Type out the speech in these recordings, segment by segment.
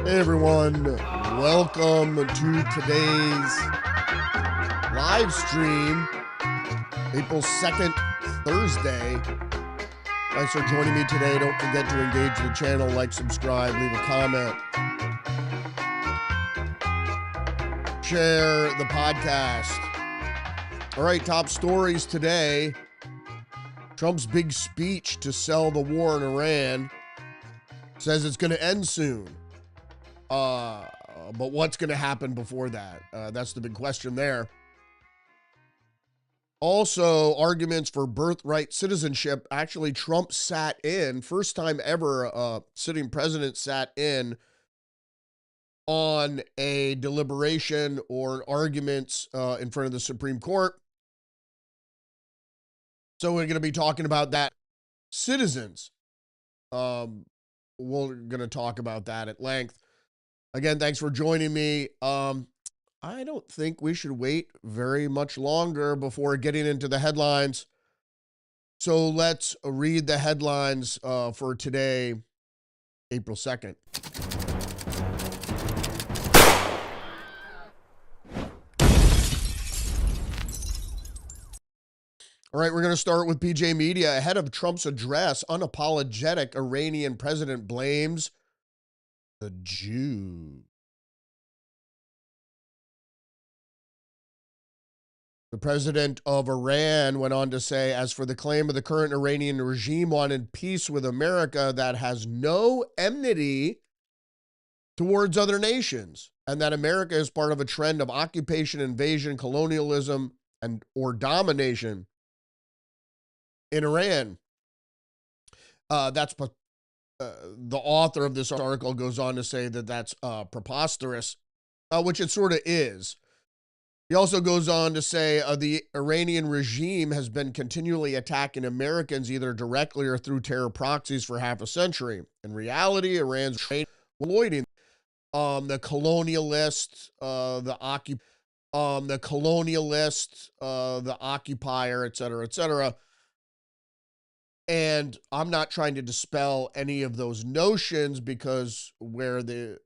Hey everyone, welcome to today's live stream, April 2nd, Thursday. Thanks for joining me today. Don't forget to engage the channel, like, subscribe, leave a comment, share the podcast. All right, top stories today. Trump's big speech to sell the war in Iran says it's going to end soon. But what's going to happen before that? That's the big question there. Also, arguments for birthright citizenship. Actually, Trump sat in, first time ever a sitting president sat in on a deliberation or an argument in front of the Supreme Court. So we're going to be talking about that. Citizens. We're going to talk about that at length. Again, thanks for joining me. I don't think we should wait very much longer before getting into the headlines. So let's read the headlines for today, April 2nd. All right, we're going to start with PJ Media. Ahead of Trump's address, unapologetic Iranian president blames the Jews. The president of Iran went on to say, as for the claim of the current Iranian regime wanted peace with America, that has no enmity towards other nations, and that America is part of a trend of occupation, invasion, colonialism, and or domination in Iran. The author of this article goes on to say that that's preposterous, which it sort of is. He also goes on to say the Iranian regime has been continually attacking Americans either directly or through terror proxies for half a century. In reality, Iran's avoiding the colonialist, the occupier, et cetera, et cetera. And I'm not trying to dispel any of those notions, because where the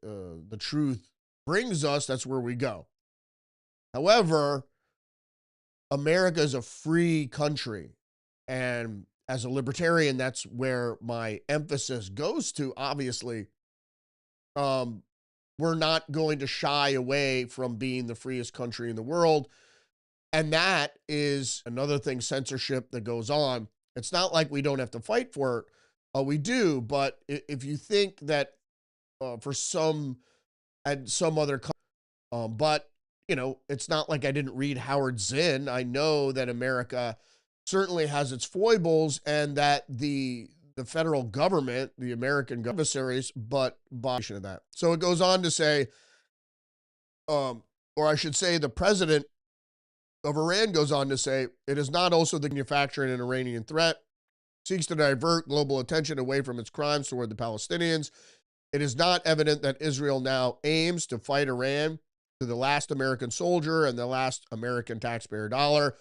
truth brings us, that's where we go. However, America is a free country, and as a libertarian, that's where my emphasis goes to, obviously. We're not going to shy away from being the freest country in the world, and that is another thing, censorship that goes on. It's not like we don't have to fight for it. We do, but if you think that for some and some other but you know, it's not like I didn't read Howard Zinn. I know that America certainly has its foibles, and that the federal government, the American adversaries, but of that. So it goes on to say, or I should say, the president of Iran goes on to say, it is not also the manufacturing an Iranian threat, seeks to divert global attention away from its crimes toward the Palestinians. It is not evident that Israel now aims to fight Iran to the last American soldier and the last American taxpayer dollar,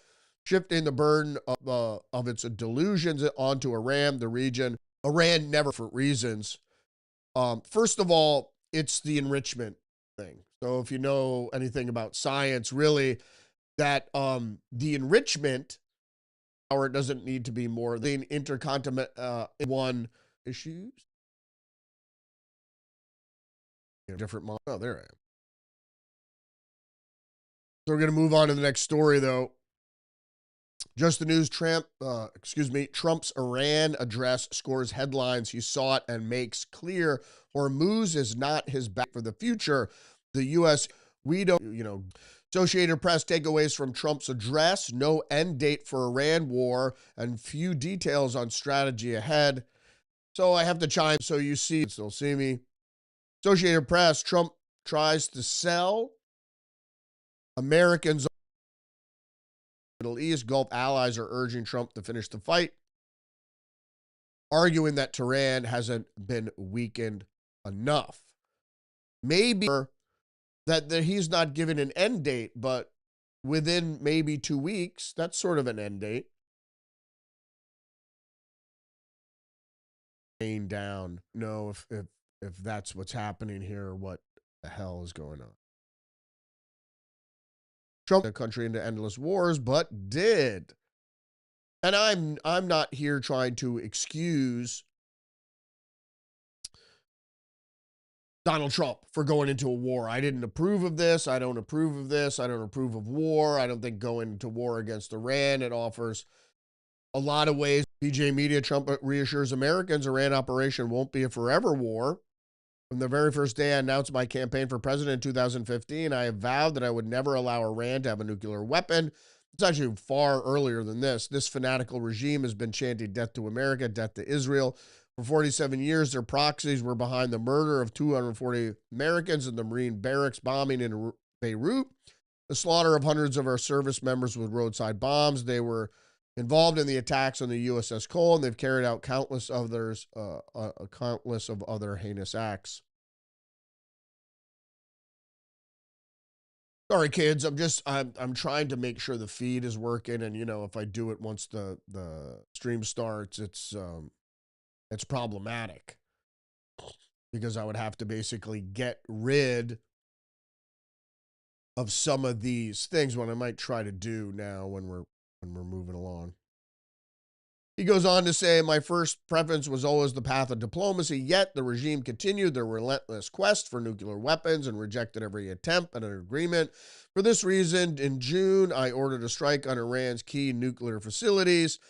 shifting the burden of its delusions onto Iran, the region. Iran never, for reasons. First of all, it's the enrichment thing. So if you know anything about science, really, that the enrichment power doesn't need to be more than intercontinental one issues. Different model. Oh, there I am. So we're going to move on to the next story, though. Just the news, Trump's Iran address scores headlines he sought and makes clear Hormuz is not his back for the future. The U.S., Associated Press takeaways from Trump's address, no end date for Iran war, and few details on strategy ahead. So I have to chime, so you still see me. Associated Press, Trump tries to sell Americans. Middle East, Gulf allies are urging Trump to finish the fight, arguing that Tehran hasn't been weakened enough. Maybe that he's not given an end date, but within maybe 2 weeks, that's sort of an end date. Down. No, if if that's what's happening here, what the hell is going on. Trump the country into endless wars, but did. And I'm not here trying to excuse Donald Trump for going into a war. I didn't approve of this. I don't approve of this. I don't approve of war. I don't think going into war against Iran, it offers a lot of ways. PJ Media, Trump reassures Americans Iran operation won't be a forever war. From the very first day I announced my campaign for president in 2015, I have vowed that I would never allow Iran to have a nuclear weapon. It's actually far earlier than this. This fanatical regime has been chanting death to America, death to Israel. For 47 years, their proxies were behind the murder of 240 Americans in the Marine barracks bombing in Beirut, the slaughter of hundreds of our service members with roadside bombs. They were involved in the attacks on the USS Cole, and they've carried out countless of other heinous acts. Sorry, kids. I'm trying to make sure the feed is working, and if I do it once the stream starts, it's problematic because I would have to basically get rid of some of these things. What I might try to do now when we're moving along. He goes on to say, my first preference was always the path of diplomacy, yet the regime continued their relentless quest for nuclear weapons and rejected every attempt at an agreement. For this reason, in June, I ordered a strike on Iran's key nuclear facilities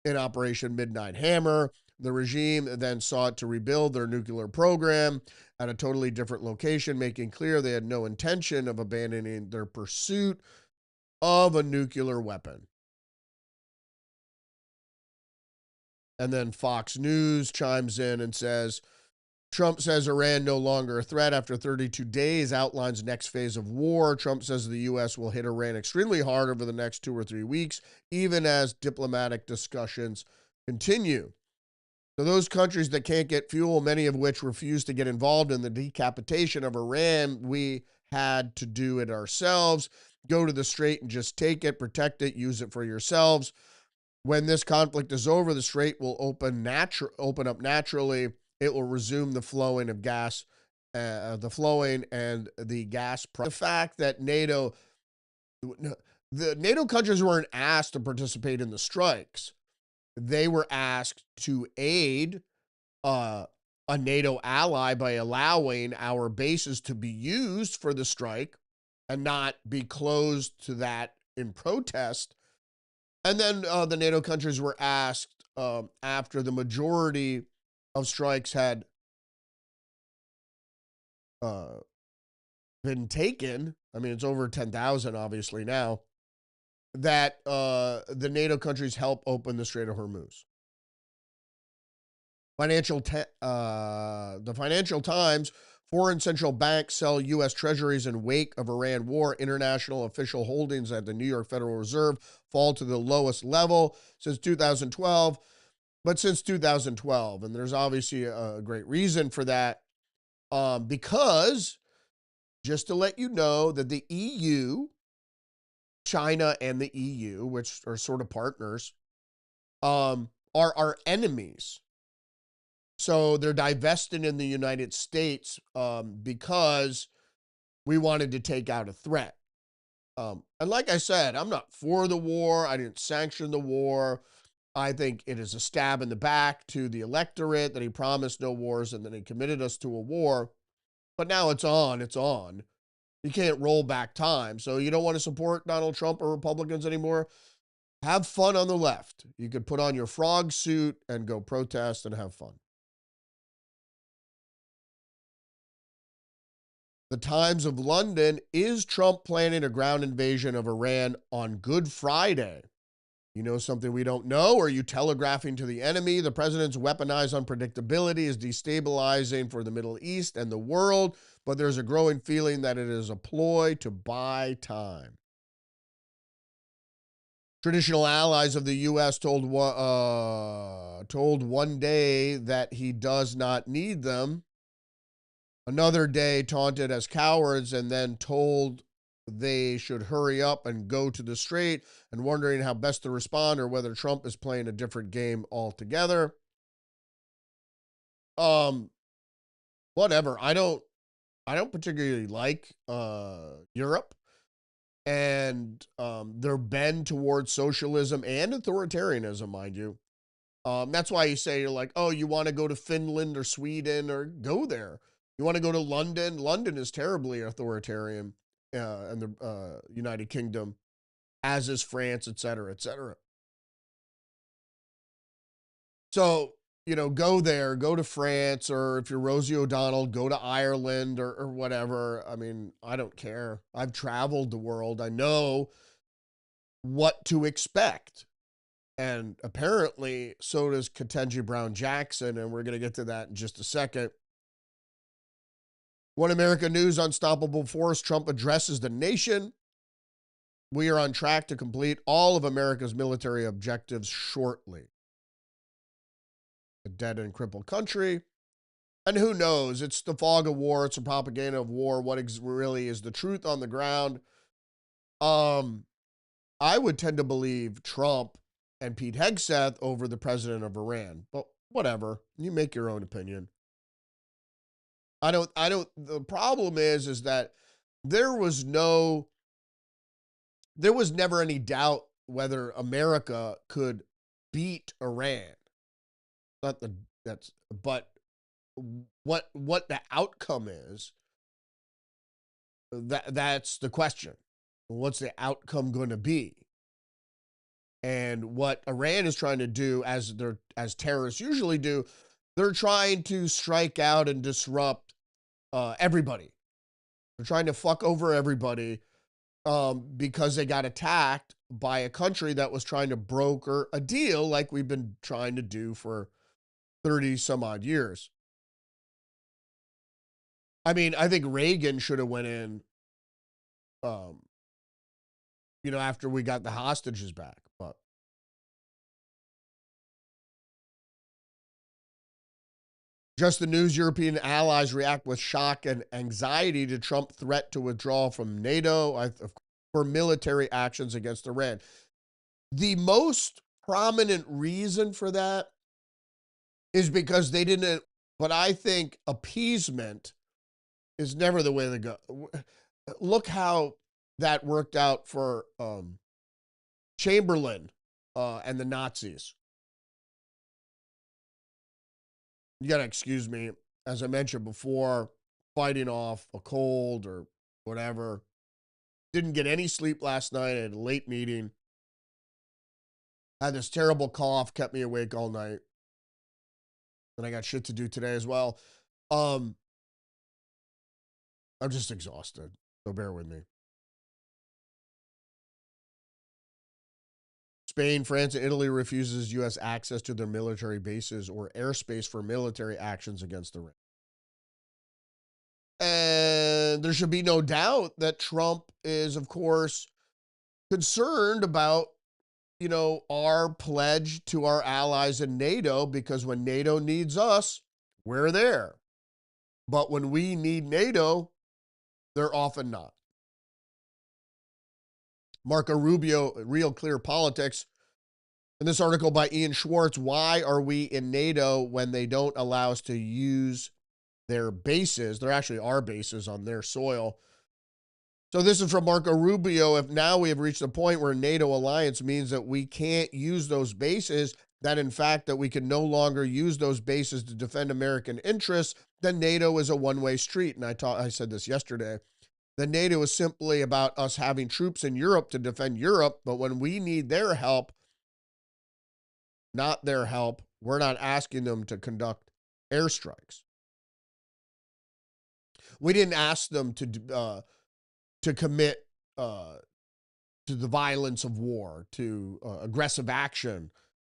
in Operation Midnight Hammer. The regime then sought to rebuild their nuclear program at a totally different location, making clear they had no intention of abandoning their pursuit of a nuclear weapon. And then Fox News chimes in and says, Trump says Iran no longer a threat after 32 days, outlines next phase of war. Trump says the U.S. will hit Iran extremely hard over the next 2 or 3 weeks, even as diplomatic discussions continue. So those countries that can't get fuel, many of which refuse to get involved in the decapitation of Iran, we had to do it ourselves. Go to the Strait and just take it, protect it, use it for yourselves. When this conflict is over, the Strait will open up naturally. It will resume the flowing of gas, and the gas. The fact that the NATO countries weren't asked to participate in the strikes. They were asked to aid a NATO ally by allowing our bases to be used for the strike and not be closed to that in protest. And then the NATO countries were asked, after the majority of strikes had been taken, I mean, it's over 10,000 obviously now, that the NATO countries help open the Strait of Hormuz. The Financial Times, foreign central banks sell U.S. treasuries in wake of Iran war. International official holdings at the New York Federal Reserve fall to the lowest level since 2012. But since 2012, and there's obviously a great reason for that, because just to let you know that the EU, China and the EU, which are sort of partners, are our enemies. So they're divesting in the United States because we wanted to take out a threat. And like I said, I'm not for the war. I didn't sanction the war. I think it is a stab in the back to the electorate that he promised no wars and then he committed us to a war. But now it's on. It's on. You can't roll back time. So you don't want to support Donald Trump or Republicans anymore? Have fun on the left. You could put on your frog suit and go protest and have fun. The Times of London, is Trump planning a ground invasion of Iran on Good Friday? You know something we don't know? Are you telegraphing to the enemy? The president's weaponized unpredictability is destabilizing for the Middle East and the world, but there's a growing feeling that it is a ploy to buy time. Traditional allies of the U.S. told one day that he does not need them. Another day taunted as cowards and then told they should hurry up and go to the Strait, and wondering how best to respond or whether Trump is playing a different game altogether. Well, whatever. I don't particularly like Europe and their bend towards socialism and authoritarianism, mind you. That's why you say, you're like, oh, you want to go to Finland or Sweden, or go there. You want to go to London? London is terribly authoritarian, and the United Kingdom, as is France, et cetera, et cetera. So, go there, go to France, or if you're Rosie O'Donnell, go to Ireland, or whatever. I mean, I don't care. I've traveled the world. I know what to expect. And apparently, so does Ketanji Brown Jackson, and we're going to get to that in just a second. One America News, Unstoppable Force, Trump addresses the nation. We are on track to complete all of America's military objectives shortly. A dead and crippled country. And who knows? It's the fog of war. It's the propaganda of war. What really is the truth on the ground? I would tend to believe Trump and Pete Hegseth over the president of Iran. But whatever. You make your own opinion. The problem is that there was never any doubt whether America could beat Iran. But what the outcome is, that's the question. What's the outcome going to be? And what Iran is trying to do, as terrorists usually do, they're trying to strike out and disrupt everybody. They're trying to fuck over everybody because they got attacked by a country that was trying to broker a deal like we've been trying to do for 30 some odd years. I mean, I think Reagan should have went in, after we got the hostages back. But just the news, European allies react with shock and anxiety to Trump threat to withdraw from NATO for military actions against Iran. The most prominent reason for that is because they didn't, but I think appeasement is never the way to go. Look how that worked out for Chamberlain and the Nazis. You got to excuse me. As I mentioned before, fighting off a cold or whatever. Didn't get any sleep last night. I had a late meeting. Had this terrible cough, kept me awake all night. And I got shit to do today as well. I'm just exhausted, so bear with me. Spain, France, and Italy refuses U.S. access to their military bases or airspace for military actions against Iran. And there should be no doubt that Trump is, of course, concerned about, our pledge to our allies in NATO, because when NATO needs us, we're there. But when we need NATO, they're often not. Marco Rubio, Real Clear Politics. In this article by Ian Schwartz, why are we in NATO when they don't allow us to use their bases? They're actually our bases on their soil. So this is from Marco Rubio. If now we have reached a point where NATO alliance means that we can't use those bases, that in fact that we can no longer use those bases to defend American interests, then NATO is a one-way street. And I said this yesterday. The NATO is simply about us having troops in Europe to defend Europe, but when we need their help, not their help, we're not asking them to conduct airstrikes. We didn't ask them to commit to the violence of war, to aggressive action,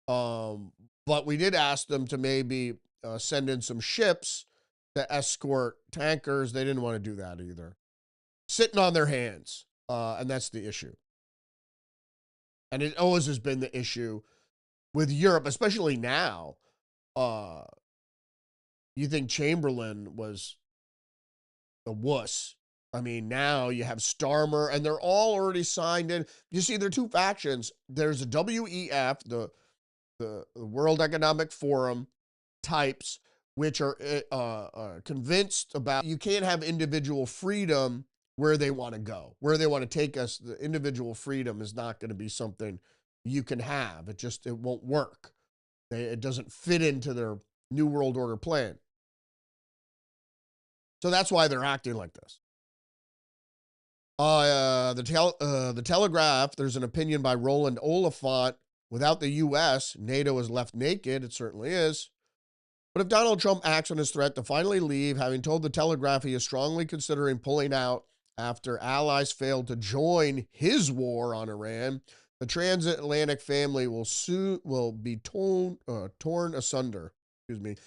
but we did ask them to maybe send in some ships to escort tankers. They didn't want to do that either. Sitting on their hands, and that's the issue. And it always has been the issue with Europe, especially now. You think Chamberlain was a wuss. I mean, now you have Starmer, and they're all already signed in. You see, there are two factions. There's a WEF, the World Economic Forum types, which are convinced about you can't have individual freedom where they want to go, where they want to take us. The individual freedom is not going to be something you can have. It won't work. It doesn't fit into their New World Order plan. So that's why they're acting like this. The Telegraph, there's an opinion by Roland Oliphant. Without the U.S., NATO is left naked. It certainly is. But if Donald Trump acts on his threat to finally leave, having told the Telegraph he is strongly considering pulling out after allies failed to join his war on Iran, the transatlantic family will be torn asunder. Excuse me.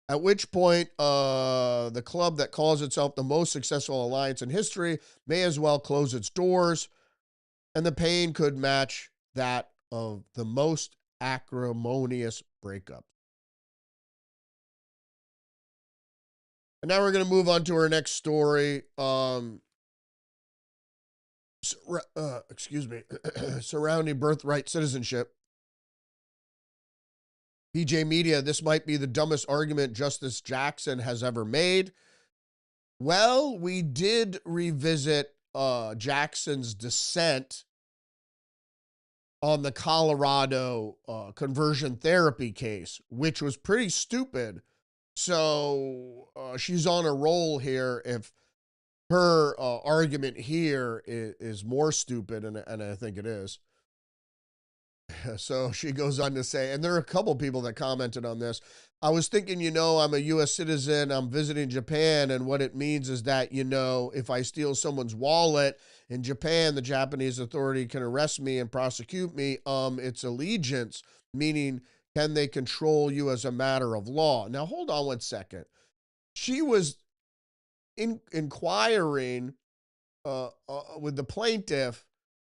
At which point, the club that calls itself the most successful alliance in history may as well close its doors, and the pain could match that of the most acrimonious breakup. And now we're going to move on to our next story. Surrounding birthright citizenship. PJ Media, this might be the dumbest argument Justice Jackson has ever made. Well, we did revisit Jackson's dissent on the Colorado conversion therapy case, which was pretty stupid. So she's on a roll here if her argument here is more stupid, and I think it is. So she goes on to say, and there are a couple people that commented on this. I was thinking, I'm a U.S. citizen. I'm visiting Japan. And what it means is that, if I steal someone's wallet in Japan, the Japanese authority can arrest me and prosecute me. It's allegiance, meaning can they control you as a matter of law? Now, hold on 1 second. She was inquiring with the plaintiff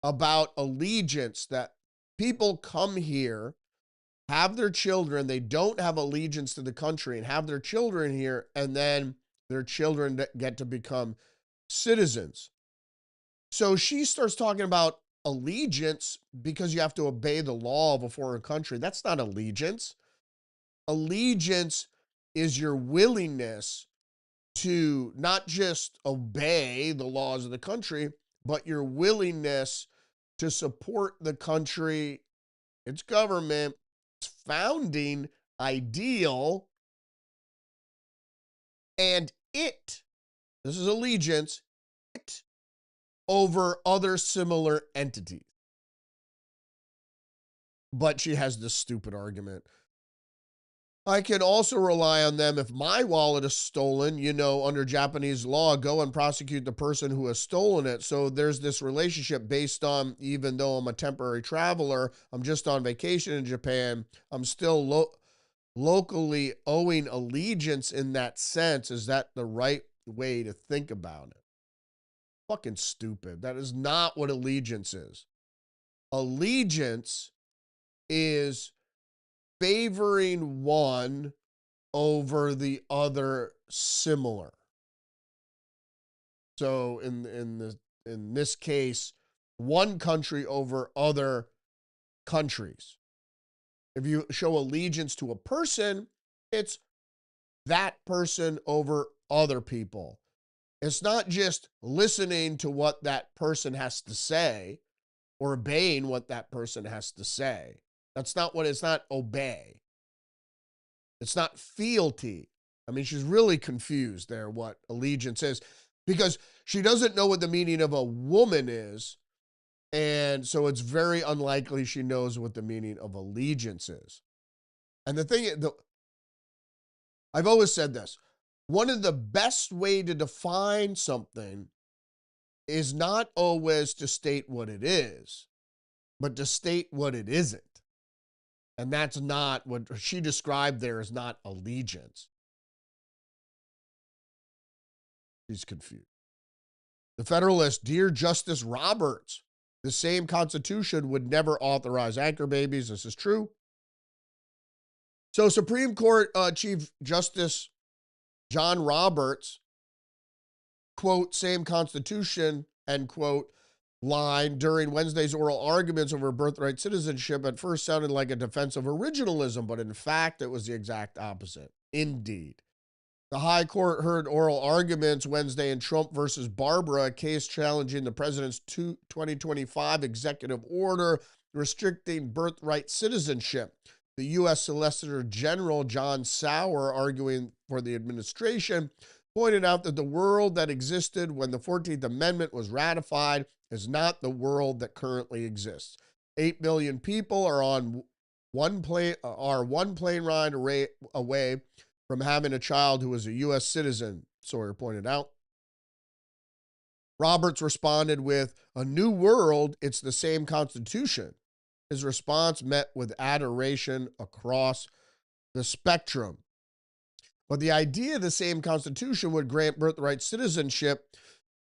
about allegiance, that people come here, have their children, they don't have allegiance to the country, and have their children here, and then their children get to become citizens. So she starts talking about allegiance because you have to obey the law of a foreign country. That's not allegiance. Allegiance is your willingness to not just obey the laws of the country, but your willingness to support the country, its government, its founding ideal, and this is allegiance, it over other similar entities. But she has this stupid argument. I can also rely on them if my wallet is stolen, under Japanese law, go and prosecute the person who has stolen it. So there's this relationship based on, even though I'm a temporary traveler, I'm just on vacation in Japan, I'm still locally owing allegiance in that sense. Is that the right way to think about it? Fucking stupid. That is not what allegiance is. Allegiance is favoring one over the other similar. So in this case, one country over other countries. If you show allegiance to a person, it's that person over other people. It's not just listening to what that person has to say or obeying what that person has to say. That's not what it's not obey. It's not fealty. I mean, she's really confused there what allegiance is, because she doesn't know what the meaning of a woman is. And so it's very unlikely she knows what the meaning of allegiance is. And the thing, I've always said this, one of the best way to define something is not always to state what it is, but to state what it isn't. And that's not what she described there, is not allegiance. She's confused. The Federalist, Dear Justice Roberts, the same Constitution would never authorize anchor babies. This is true. So Supreme Court Chief Justice John Roberts, quote, same Constitution, end quote, line during Wednesday's oral arguments over birthright citizenship at first sounded like a defense of originalism, but in fact, it was the exact opposite. Indeed. The High Court heard oral arguments Wednesday in Trump versus Barbara, a case challenging the president's 2025 executive order restricting birthright citizenship. The U.S. Solicitor General John Sauer, arguing for the administration, pointed out that the world that existed when the 14th Amendment was ratified is not the world that currently exists. 8 billion people are on one plane ride away from having a child who is a U.S. citizen, Sawyer pointed out. Roberts responded with, "A new world, it's the same Constitution." His response met with adoration across the spectrum. But the idea the same Constitution would grant birthright citizenship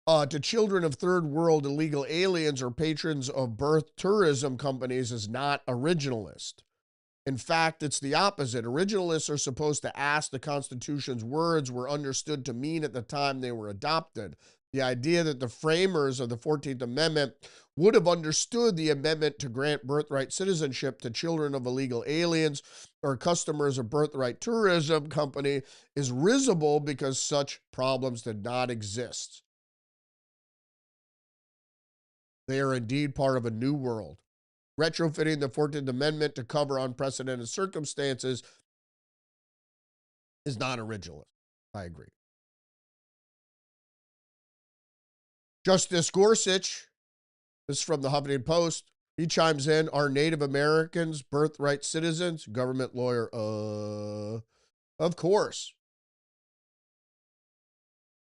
to children of third world illegal aliens or patrons of birth tourism companies is not originalist. In fact, it's the opposite. Originalists are supposed to ask the Constitution's words were understood to mean at the time they were adopted. The idea that the framers of the 14th Amendment would have understood the amendment to grant birthright citizenship to children of illegal aliens or customers of birthright tourism company is risible because such problems did not exist. They are indeed part of a new world. Retrofitting the 14th Amendment to cover unprecedented circumstances is not originalist. I agree. Justice Gorsuch, this is from the Huffington Post, he chimes in, "Are Native Americans birthright citizens?" Government lawyer, of course.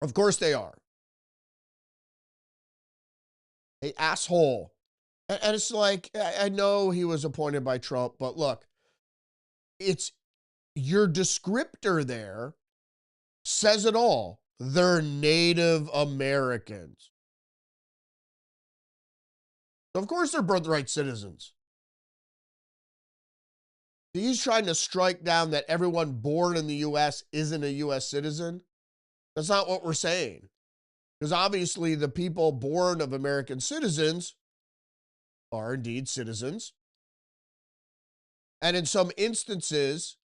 Of course they are. Hey, asshole. And it's like, I know he was appointed by Trump, but look, it's your descriptor there says it all. They're Native Americans. Of course they're birthright citizens. He's trying to strike down that everyone born in the U.S. isn't a U.S. citizen. That's not what we're saying. Because obviously the people born of American citizens are indeed citizens. And in some instances,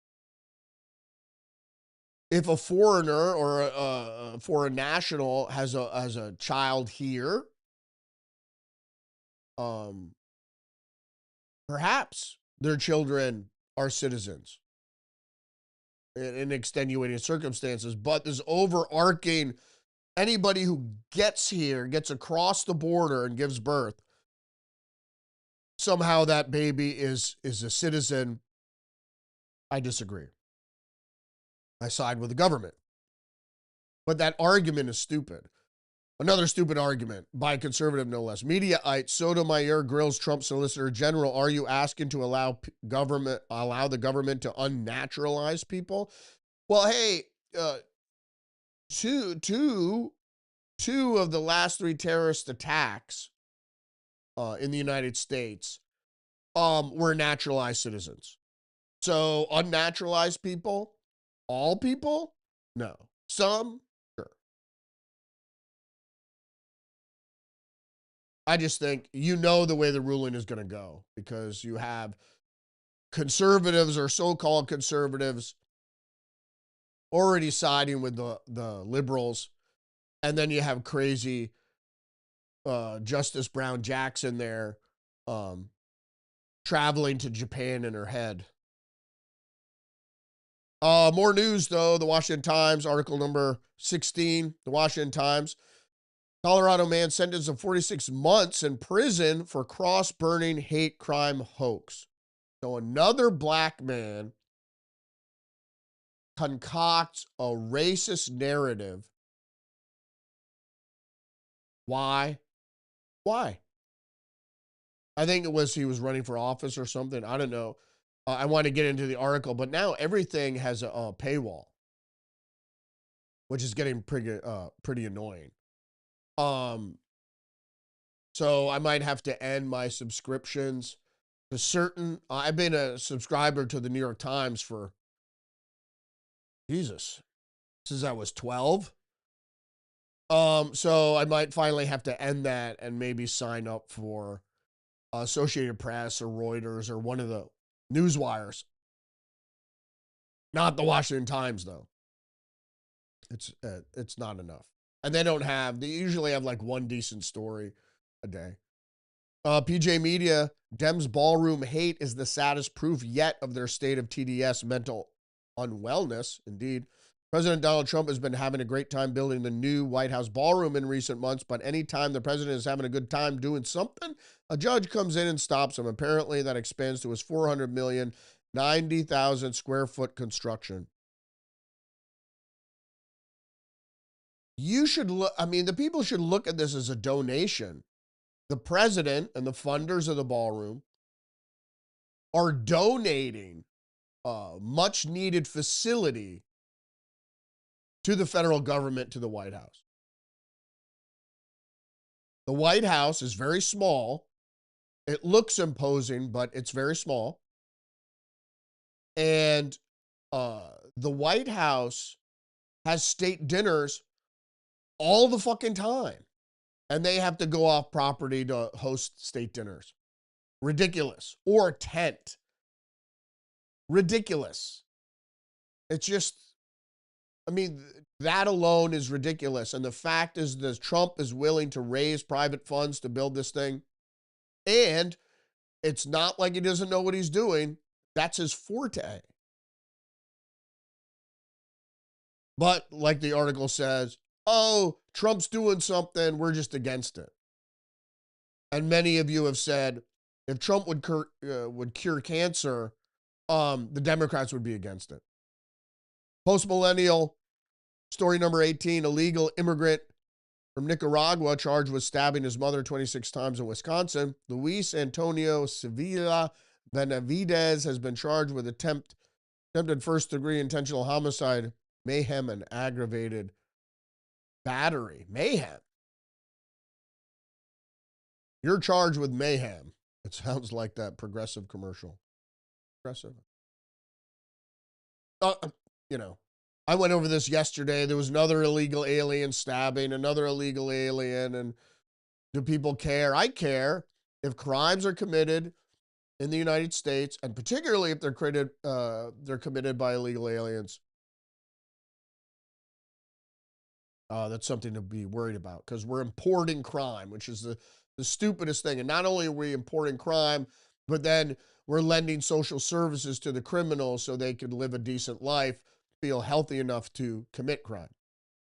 if a foreigner or a foreign national has a child here, perhaps their children are citizens in extenuating circumstances. But this overarching, anybody who gets here, gets across the border and gives birth, somehow that baby is a citizen. I disagree. I side with the government. But that argument is stupid. Another stupid argument by a conservative, no less. Mediaite Sotomayor grills Trump Solicitor General. Are you asking to allow the government to unnaturalize people? Well, hey, two of the last three terrorist attacks in the United States were naturalized citizens. So unnaturalized people, all people, no. Some, sure. I just think you know the way the ruling is going to go because you have conservatives or so-called conservatives already siding with the liberals, and then you have crazy Justice Brown Jackson there traveling to Japan in her head. More news, though. The Washington Times, article number 16, the Washington Times. Colorado man sentenced to 46 months in prison for cross-burning hate crime hoax. So another black man concocts a racist narrative. Why? Why? I think it was he was running for office or something. I don't know. I want to get into the article, but now everything has a paywall, which is getting pretty annoying. So I might have to end my subscriptions to certain. I've been a subscriber to the New York Times for Jesus since I was 12. So I might finally have to end that and maybe sign up for Associated Press or Reuters or one of the news wires. Not the Washington Times, though. It's not enough. And they usually have like one decent story a day. PJ Media, Dems ballroom hate is the saddest proof yet of their state of TDS mental unwellness. Indeed. President Donald Trump has been having a great time building the new White House ballroom in recent months, but anytime the president is having a good time doing something, a judge comes in and stops him. Apparently, that expands to his 400 million, 90,000 square foot construction. You should look, I mean, the people should look at this as a donation. The president and the funders of the ballroom are donating a much needed facility to the federal government, to the White House. The White House is very small. It looks imposing, but it's very small. And the White House has state dinners all the fucking time. And they have to go off property to host state dinners. Ridiculous. Or a tent. Ridiculous. It's just, I mean, that alone is ridiculous. And the fact is that Trump is willing to raise private funds to build this thing. And it's not like he doesn't know what he's doing. That's his forte. But like the article says, oh, Trump's doing something, we're just against it. And many of you have said, if Trump would cure cancer, the Democrats would be against it. Post-millennial, story number 18, illegal immigrant from Nicaragua charged with stabbing his mother 26 times in Wisconsin. Luis Antonio Sevilla Benavides has been charged with attempted first-degree intentional homicide, mayhem, and aggravated battery. Mayhem. You're charged with mayhem. It sounds like that Progressive commercial. Progressive. You know, I went over this yesterday. There was another illegal alien stabbing, another illegal alien. And do people care? I care if crimes are committed in the United States, and particularly if they're committed by illegal aliens. That's something to be worried about, because we're importing crime, which is the stupidest thing. And not only are we importing crime, but then we're lending social services to the criminals so they can live a decent life, feel healthy enough to commit crime.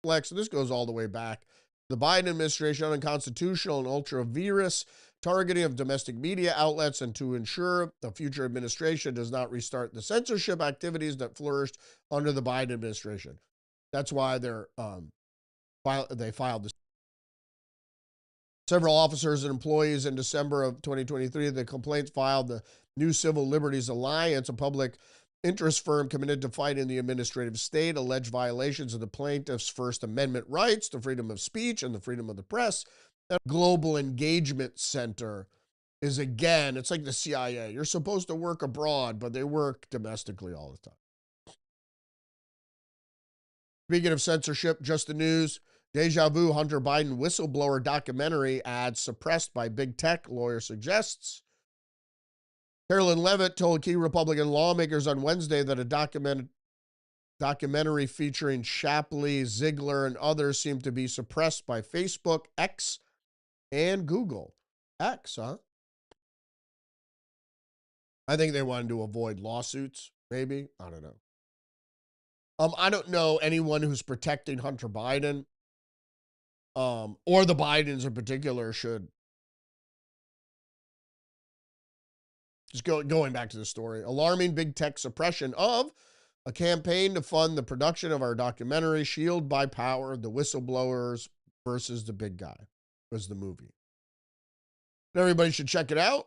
Lex, this goes all the way back. The Biden administration, unconstitutional and ultra-virus targeting of domestic media outlets, and to ensure the future administration does not restart the censorship activities that flourished under the Biden administration. That's why they filed this. Several officers and employees in December of 2023, the complaints filed the New Civil Liberties Alliance, a public interest firm committed to fighting the administrative state, alleged violations of the plaintiff's First Amendment rights, the freedom of speech, and the freedom of the press. The Global Engagement Center is, again, it's like the CIA. You're supposed to work abroad, but they work domestically all the time. Speaking of censorship, just the news. Deja vu Hunter Biden whistleblower documentary ads suppressed by big tech, lawyer suggests. Carolyn Levitt told key Republican lawmakers on Wednesday that a documentary featuring Shapley, Ziegler, and others seemed to be suppressed by Facebook, X, and Google. X, huh? I think they wanted to avoid lawsuits, maybe. I don't know. I don't know anyone who's protecting Hunter Biden, or the Bidens in particular should. Just going back to the story. Alarming big tech suppression of a campaign to fund the production of our documentary, Shield by Power, The Whistleblowers versus the Big Guy, was the movie. Everybody should check it out.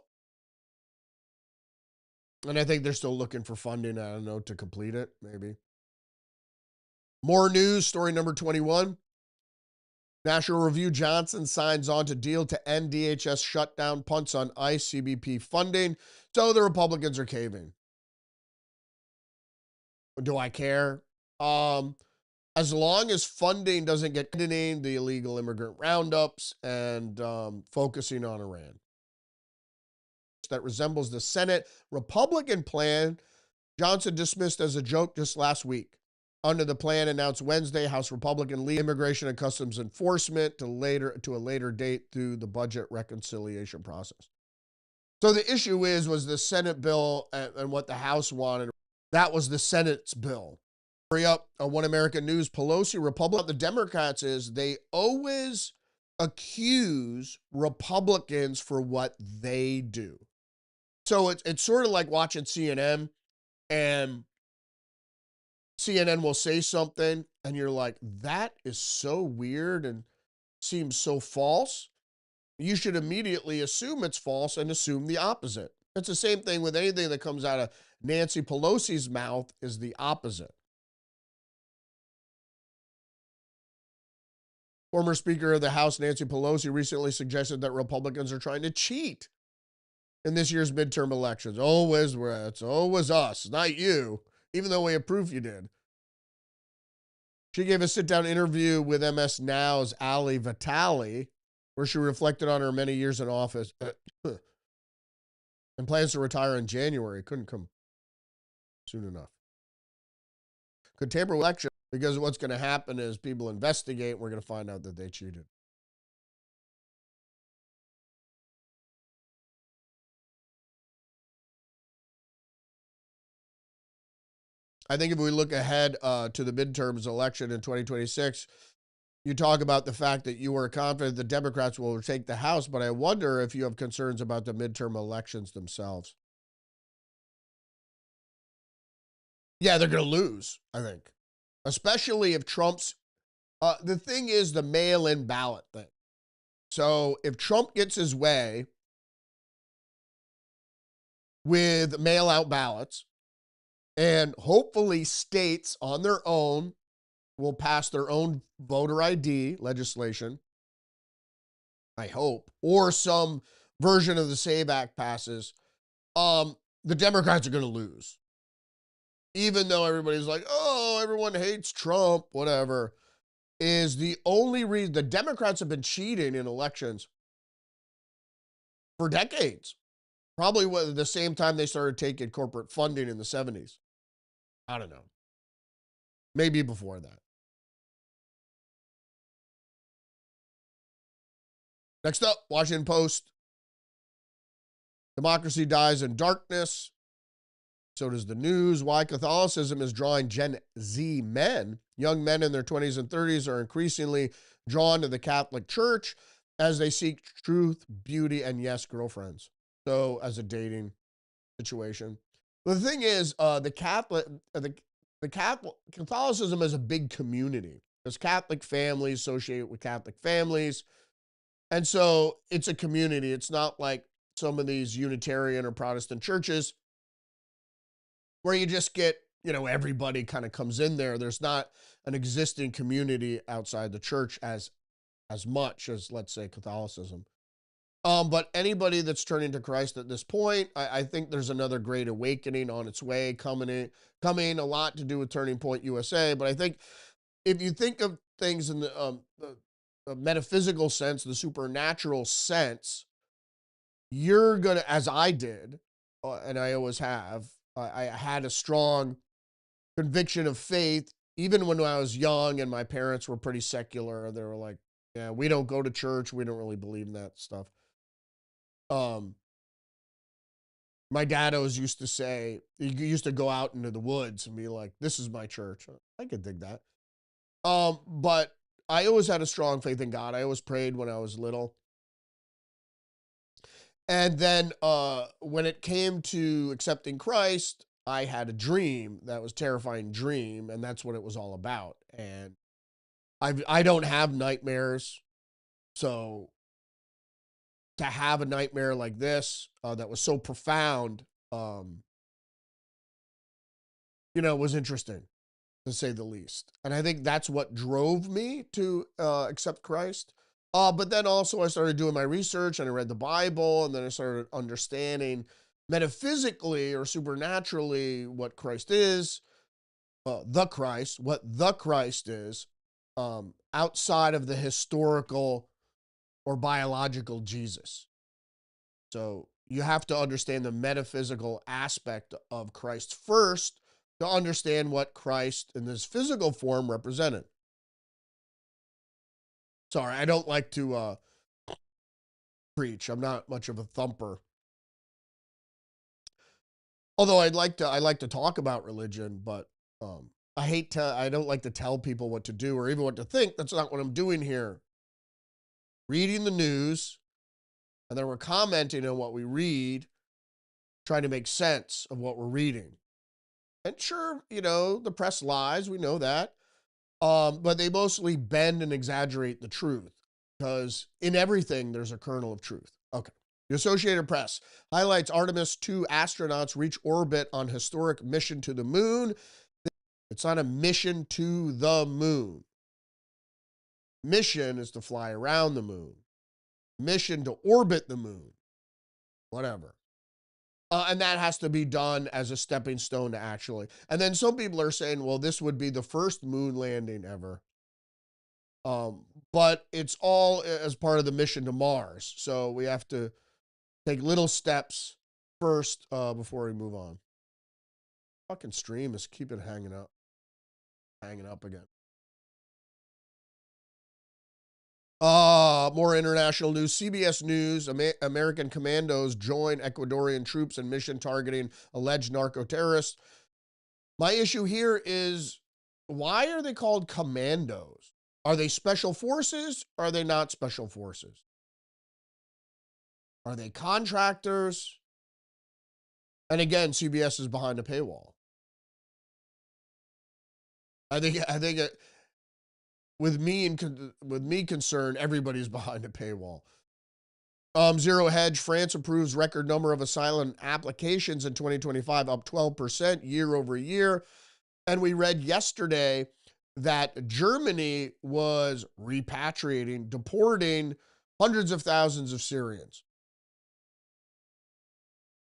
And I think they're still looking for funding, I don't know, to complete it, maybe. More news, story number 21. National Review Johnson signs on to deal to end DHS shutdown, punts on ICE CBP funding. So the Republicans are caving. Do I care? As long as funding doesn't get ending the illegal immigrant roundups and focusing on Iran. That resembles the Senate Republican plan Johnson dismissed as a joke just last week. Under the plan announced Wednesday, House Republican lead Immigration and Customs Enforcement to a later date through the budget reconciliation process. So the issue was the Senate bill and what the House wanted. That was the Senate's bill. Hurry up on One American News. Pelosi, Republican, the Democrats is they always accuse Republicans for what they do. So it's sort of like watching CNN, and CNN will say something and you're like, that is so weird and seems so false. You should immediately assume it's false and assume the opposite. It's the same thing with anything that comes out of Nancy Pelosi's mouth is the opposite. Former Speaker of the House, Nancy Pelosi, recently suggested that Republicans are trying to cheat in this year's midterm elections. It's always us, not you, even though we have proof you did. She gave a sit-down interview with MS Now's Ali Vitali, where she reflected on her many years in office and plans to retire in January. Couldn't come soon enough. Could tamper election because what's going to happen is people investigate and we're going to find out that they cheated. I think if we look ahead to the midterms election in 2026, you talk about the fact that you are confident the Democrats will take the House, but I wonder if you have concerns about the midterm elections themselves. Yeah, they're going to lose, I think, especially if Trump's, the thing is the mail-in ballot thing. So if Trump gets his way with mail-out ballots, and hopefully states on their own will pass their own voter ID legislation, I hope, or some version of the SAVE Act passes, the Democrats are going to lose. Even though everybody's like, oh, everyone hates Trump, whatever, is the only reason the Democrats have been cheating in elections for decades. Probably at the same time they started taking corporate funding in the 70s. I don't know. Maybe before that. Next up, Washington Post. Democracy dies in darkness. So does the news. Why Catholicism is drawing Gen Z men. Young men in their 20s and 30s are increasingly drawn to the Catholic Church as they seek truth, beauty, and yes, girlfriends. So as a dating situation. But the thing is, Catholicism is a big community. There's Catholic families associated with Catholic families. And so it's a community. It's not like some of these Unitarian or Protestant churches where you just get, everybody kind of comes in there. There's not an existing community outside the church as much as, let's say, Catholicism. But anybody that's turning to Christ at this point, I think there's another great awakening on its way coming, a lot to do with Turning Point USA. But I think if you think of things in the metaphysical sense, the supernatural sense, you're going to, as I did, and I always have, I had a strong conviction of faith, even when I was young and my parents were pretty secular. They were like, yeah, we don't go to church. We don't really believe in that stuff. My dad always used to say, he used to go out into the woods and be like, this is my church. I could dig that. But I always had a strong faith in God. I always prayed when I was little. And then when it came to accepting Christ, I had a dream that was a terrifying dream, and that's what it was all about. And I don't have nightmares, so to have a nightmare like this that was so profound, was interesting, to say the least. And I think that's what drove me to accept Christ. But then also I started doing my research and I read the Bible, and then I started understanding metaphysically or supernaturally what Christ is, what the Christ is, outside of the historical or biological Jesus. So you have to understand the metaphysical aspect of Christ first to understand what Christ in this physical form represented. Sorry, I don't like to preach. I'm not much of a thumper. Although I like to talk about religion, but I don't like to tell people what to do or even what to think. That's not what I'm doing here. Reading the news, and then we're commenting on what we read, trying to make sense of what we're reading. And sure, the press lies, we know that. But they mostly bend and exaggerate the truth because in everything there's a kernel of truth. Okay. The Associated Press highlights Artemis 2 astronauts reach orbit on historic mission to the moon. It's not a mission to the moon. Mission is to fly around the moon. Mission to orbit the moon. Whatever. And that has to be done as a stepping stone to actually. And then some people are saying, well, this would be the first moon landing ever. But it's all as part of the mission to Mars. So we have to take little steps first before we move on. Fucking stream is keeping hanging up again. More international news. CBS News, American commandos join Ecuadorian troops in mission targeting alleged narco-terrorists. My issue here is, why are they called commandos? Are they special forces or are they not special forces? Are they contractors? And again, CBS is behind a paywall. I think with me concerned, everybody's behind a paywall. Zero Hedge, France approves record number of asylum applications in 2025, up 12% year over year. And we read yesterday that Germany was repatriating, deporting hundreds of thousands of Syrians.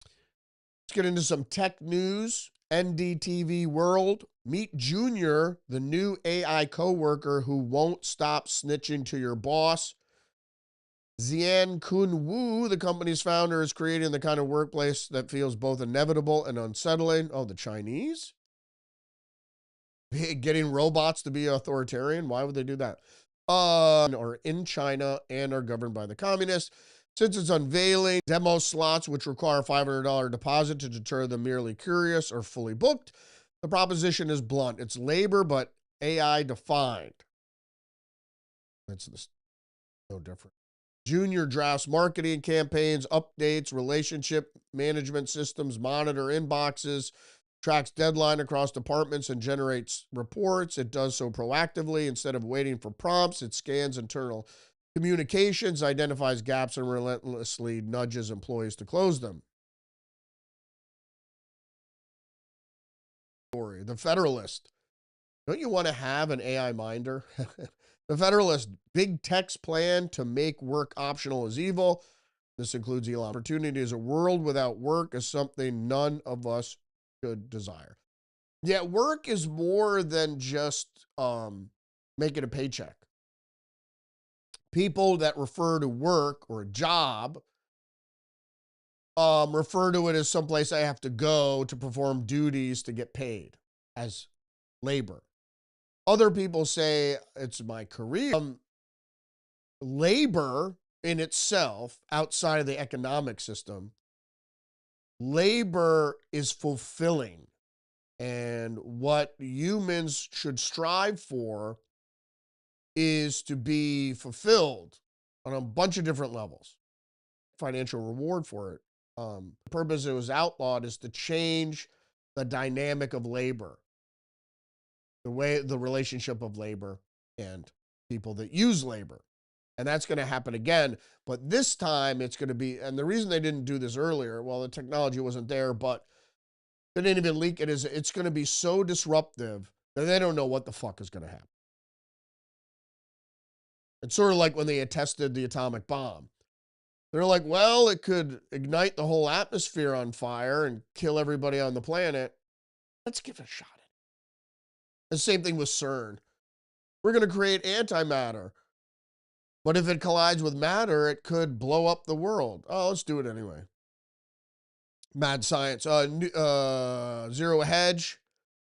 Let's get into some tech news. NDTV World. Meet Junior, the new AI coworker who won't stop snitching to your boss. Xian Kun Wu, the company's founder, is creating the kind of workplace that feels both inevitable and unsettling. Oh, the Chinese? Getting robots to be authoritarian? Why would they do that? Or in China and are governed by the communists. Since it's unveiling demo slots, which require a $500 deposit to deter the merely curious or fully booked, the proposition is blunt. It's labor, but AI defined. That's no different. Junior drafts marketing campaigns, updates, relationship management systems, monitor inboxes, tracks deadline across departments, and generates reports. It does so proactively. Instead of waiting for prompts, it scans internal communications, identifies gaps, and relentlessly nudges employees to close them. The Federalist. Don't you want to have an AI minder? The Federalist, big tech's plan to make work optional is evil. This includes Elon. Opportunities. A world without work is something none of us should desire. Yeah, work is more than just making a paycheck. People that refer to work or a job refer to it as someplace I have to go to perform duties to get paid as labor. Other people say it's my career. Labor in itself, outside of the economic system, labor is fulfilling. And what humans should strive for is to be fulfilled on a bunch of different levels. Financial reward for it. The purpose it was outlawed is to change the dynamic of labor, the relationship of labor and people that use labor. And that's going to happen again. But this time it's going to be, and the reason they didn't do this earlier, well, the technology wasn't there, but they didn't even leak it, is it's going to be so disruptive that they don't know what the fuck is going to happen. It's sort of like when they tested the atomic bomb. They're like, well, it could ignite the whole atmosphere on fire and kill everybody on the planet. Let's give it a shot. The same thing with CERN. We're going to create antimatter. But if it collides with matter, it could blow up the world. Oh, let's do it anyway. Mad science. Zero hedge.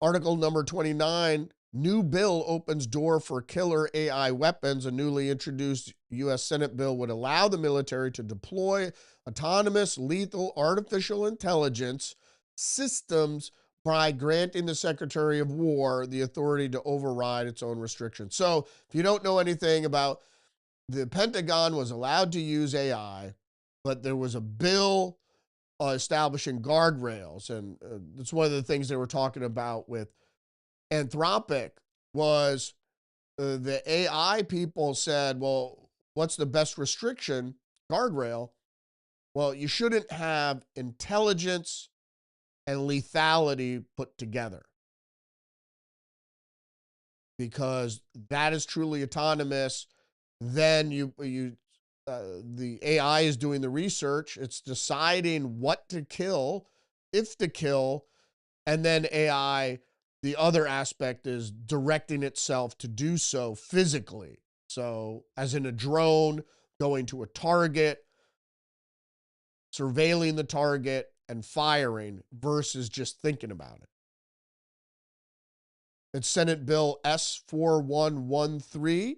Article number 29. New bill opens door for killer AI weapons. A newly introduced U.S. Senate bill would allow the military to deploy autonomous, lethal, artificial intelligence systems by granting the Secretary of War the authority to override its own restrictions. So if you don't know anything about, the Pentagon was allowed to use AI, but there was a bill establishing guardrails. And that's one of the things they were talking about with Anthropic was the AI people said, well, what's the best restriction, guardrail? Well, you shouldn't have intelligence and lethality put together, because that is truly autonomous. Then the AI is doing the research. It's deciding what to kill, if to kill, and then AI, the other aspect is directing itself to do so physically. So as in a drone going to a target, surveilling the target and firing versus just thinking about it. It's Senate Bill S4113,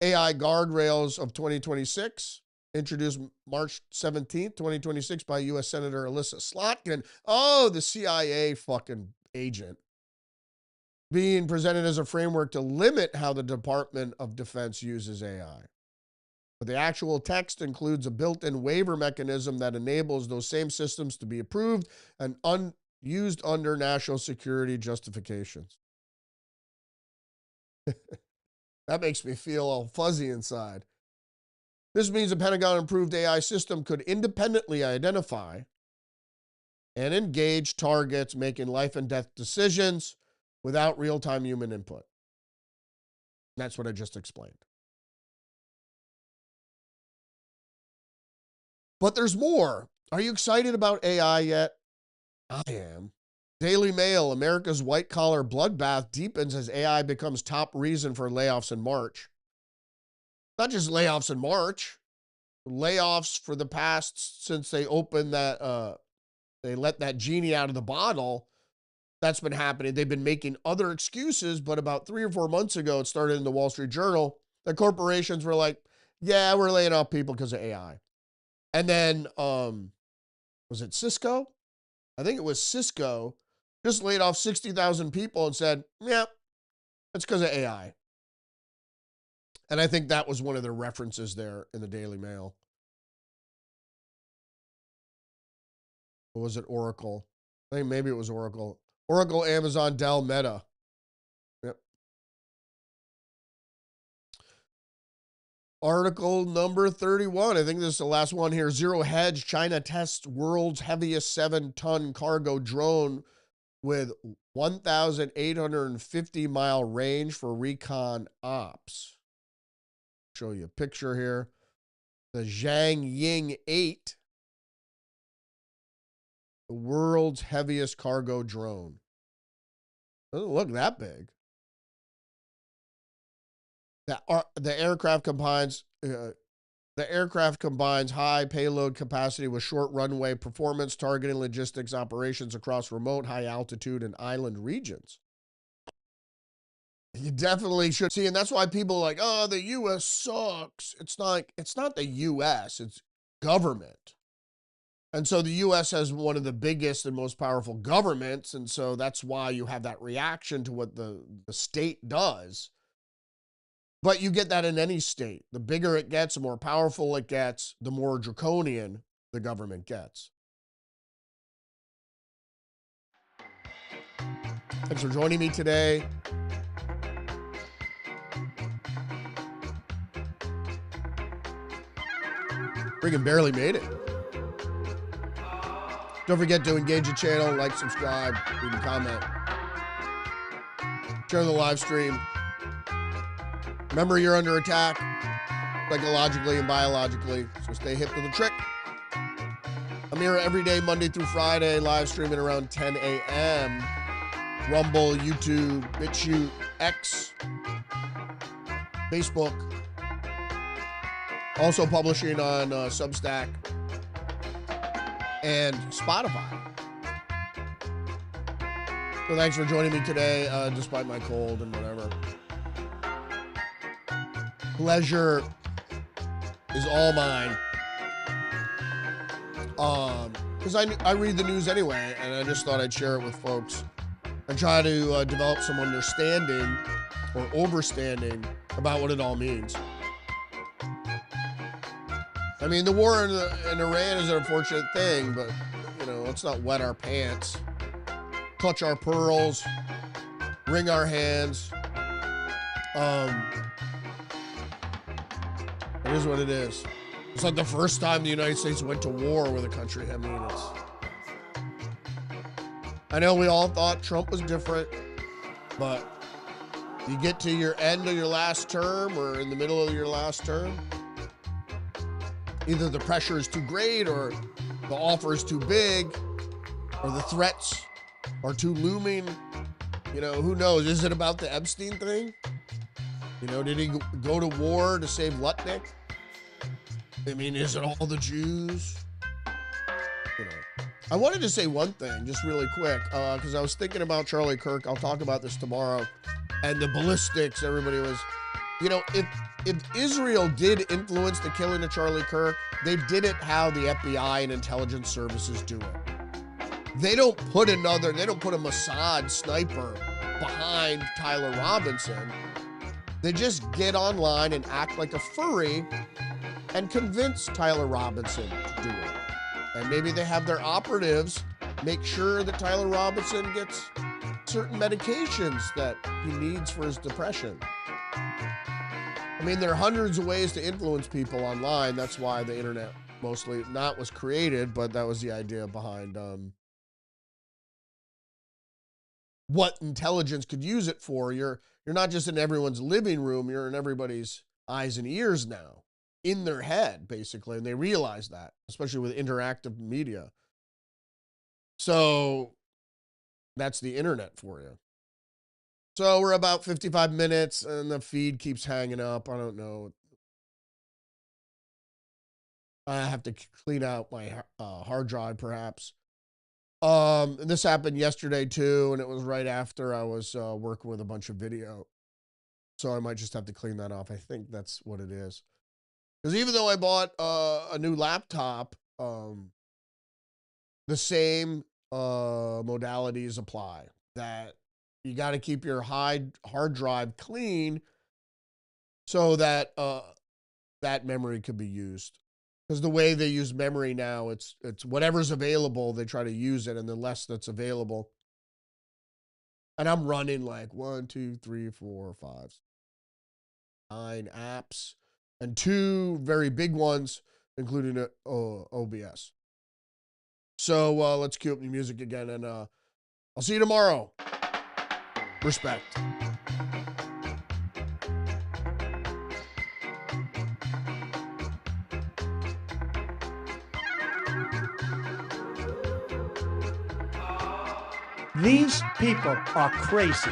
AI Guardrails of 2026, introduced March 17th, 2026 by U.S. Senator Alyssa Slotkin. Oh, the CIA fucking agent. Being presented as a framework to limit how the Department of Defense uses AI. But the actual text includes a built-in waiver mechanism that enables those same systems to be approved and used under national security justifications. That makes me feel all fuzzy inside. This means a Pentagon-approved AI system could independently identify and engage targets, making life and death decisions without real-time human input. That's what I just explained. But there's more. Are you excited about AI yet? I am. Daily Mail, America's white-collar bloodbath deepens as AI becomes top reason for layoffs in March. Not just layoffs in March, layoffs for the past, since they opened that, they let that genie out of the bottle. That's been happening. They've been making other excuses, but about 3 or 4 months ago, it started in the Wall Street Journal. The corporations were like, yeah, we're laying off people because of AI. And then, was it Cisco? I think it was Cisco just laid off 60,000 people and said, yeah, it's because of AI. And I think that was one of their references there in the Daily Mail. Or was it Oracle? I think maybe it was Oracle. Oracle, Amazon, Dell, Meta. Yep. Article number 31. I think this is the last one here. Zero hedge. China tests world's heaviest 7-ton cargo drone with 1,850 mile range for recon ops. Show you a picture here. The Zhang Ying 8, the world's heaviest cargo drone. Doesn't look that big. The aircraft combines high payload capacity with short runway performance, targeting logistics operations across remote, high altitude, and island regions. You definitely should see, and that's why people are like, oh, the U.S. sucks. It's not the U.S., it's government. And so the U.S. has one of the biggest and most powerful governments, and so that's why you have that reaction to what the state does. But you get that in any state. The bigger it gets, the more powerful it gets, the more draconian the government gets. Thanks for joining me today. Freaking barely made it. Don't forget to engage the channel, like, subscribe, leave a comment. Share the live stream. Remember, you're under attack, psychologically and biologically, so stay hip to the trick. I'm here every day, Monday through Friday, live streaming around 10 a.m. Rumble, YouTube, BitChute, X, Facebook. Also publishing on Substack. and Spotify. So thanks for joining me today, despite my cold and whatever. Pleasure is all mine. Because I read the news anyway, and I just thought I'd share it with folks and try to develop some understanding or overstanding about what it all means. I mean, the war in Iran is an unfortunate thing, but, you know, let's not wet our pants, clutch our pearls, wring our hands. It is what it is. It's like the first time the United States went to war with a country. I mean, I know we all thought Trump was different, but you get to your end of your last term or in the middle of your last term, either the pressure is too great or the offer is too big or the threats are too looming. You know, who knows? Is it about the Epstein thing? You know, did he go to war to save Lutnick? I mean, is it all the Jews? You know, I wanted to say one thing just really quick, because I was thinking about Charlie Kirk. I'll talk about this tomorrow. And the ballistics, everybody was, you know, if Israel did influence the killing of Charlie Kirk, they did it how the FBI and intelligence services do it. They don't put a Mossad sniper behind Tyler Robinson. They just get online and act like a furry and convince Tyler Robinson to do it. And maybe they have their operatives make sure that Tyler Robinson gets certain medications that he needs for his depression. I mean, there are hundreds of ways to influence people online. That's why the internet mostly not was created, but that was the idea behind what intelligence could use it for. You're not just in everyone's living room, you're in everybody's eyes and ears now, in their head, basically, and they realize that, especially with interactive media. So that's the internet for you. So we're about 55 minutes, and the feed keeps hanging up. I don't know. I have to clean out my hard drive, perhaps. And this happened yesterday too, and it was right after I was working with a bunch of video. So I might just have to clean that off. I think that's what it is. Because even though I bought a new laptop, the same modalities apply. That you got to keep your hard drive clean so that that memory could be used. Because the way they use memory now, it's whatever's available, they try to use it, and the less that's available. And I'm running like 1, 2, 3, 4, 5, 9 apps, and 2 very big ones, including OBS. So let's cue up the music again, and I'll see you tomorrow. Respect. These people are crazy.